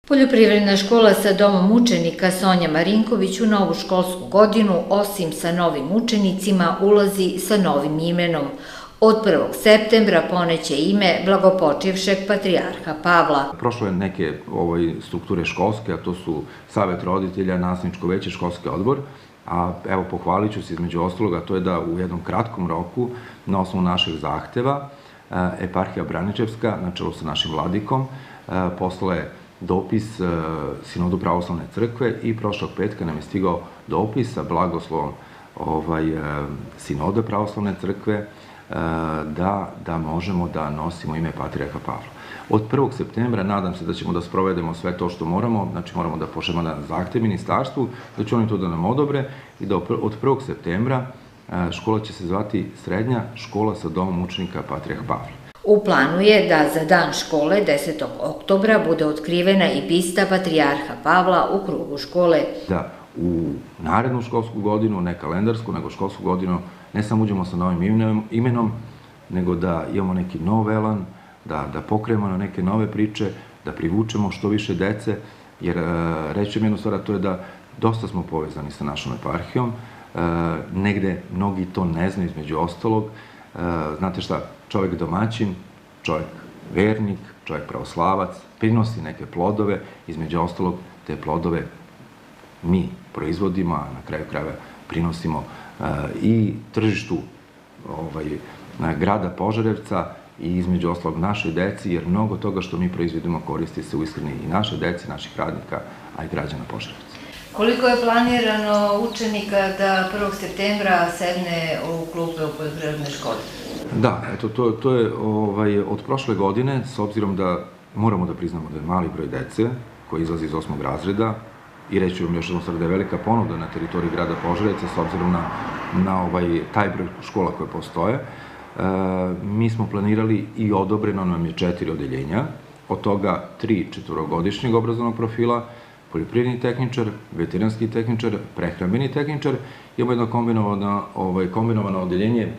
Poljoprivredna škola sa domom učenika Sonja Marinković u novu školsku godinu, osim sa novim učenicima, ulazi sa novim imenom. Od 1. septembra poneće ime blagopočivšeg patrijarha Pavla. Prošlo je neke strukture školske, a to su Savet roditelja, nastavničko veće, školski odbor, a evo pohvalit ću se između ostaloga, to je da u jednom kratkom roku, na osnovu našeg zahteva, eparhija Braničevska, na čelu sa našim vladikom, poslala je dopis Sinodu pravoslavne crkve i prošlog petka nam je stigao dopis sa blagoslovom Sinoda pravoslavne crkve da možemo da nosimo ime patrijarha Pavla. Od 1. septembra nadam se da ćemo da sprovedemo sve to što moramo, znači moramo da pošaljemo na zahtev ministarstvu, da će oni to da nam odobre i da od 1. septembra škola će se zvati Srednja škola sa domom učenika patrijarha Pavla. U planu je da za dan škole 10. oktobra bude otkrivena i bista patrijarha Pavla u krugu škole. Da u narednu školsku godinu, ne kalendarsku, nego školsku godinu, ne samo uđemo sa novim imenom, nego da imamo neki nov elan, da pokrenemo na neke nove priče, da privučemo što više dece, jer reći jednu stvar, to je da dosta smo povezani sa našom eparhijom, negde mnogi to ne znaju između ostalog. Znate šta, čovek domaćin, čovek vernik, čovek pravoslavac, prinosi neke plodove, između ostalog te plodove mi proizvodimo, a na kraju krajeva prinosimo i tržištu grada Požarevca i između ostalog našoj deci, jer mnogo toga što mi proizvodimo koristi se u ishrani i naše deci, naših radnika, a i građana Požarevca. Koliko je planirano učenika da 1. septembra sedne u klupe u poljoprivrednoj školi? Da, eto, to je od prošle godine, s obzirom da moramo da priznamo da je mali broj dece koji izlazi iz 8. razreda, i reći vam još jednom da je velika ponuda na teritoriji grada Požarevca s obzirom na taj broj škola koje postoje. Mi smo planirali i odobreno nam je 4 odeljenja, od toga 3 četvorogodišnjeg obrazovnog profila, poljoprivredni tehničar, veterinarski tehničar, prehrambeni tehničar. Imamo jedno kombinovano odeljenje,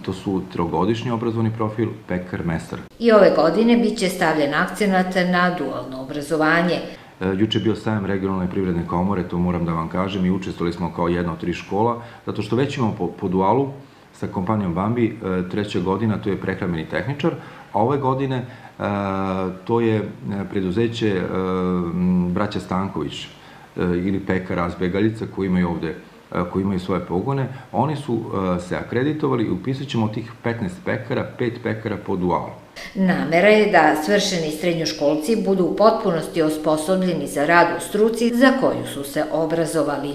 to su 3-godišnji obrazovni profil, pekar-mesar. I ove godine biće stavljen akcenat na dualno obrazovanje. Juče je bio sajam regionalne privredne komore, to moram da vam kažem, i učestvovali smo kao jedna od 3 škola, zato što već imamo po dualu sa kompanijom Bambi 3. godina, to je prehrambeni tehničar, a ove godine to je preduzeće braća Stanković ili pekar Razbegaljica koji imaju ovde, koji imaju svoje pogone. Oni su se akreditovali i upisat ćemo tih 15 pekara, 5 pekara po dualu. Namera je da svršeni srednjoškolci budu u potpunosti osposobljeni za rad u struci za koju su se obrazovali.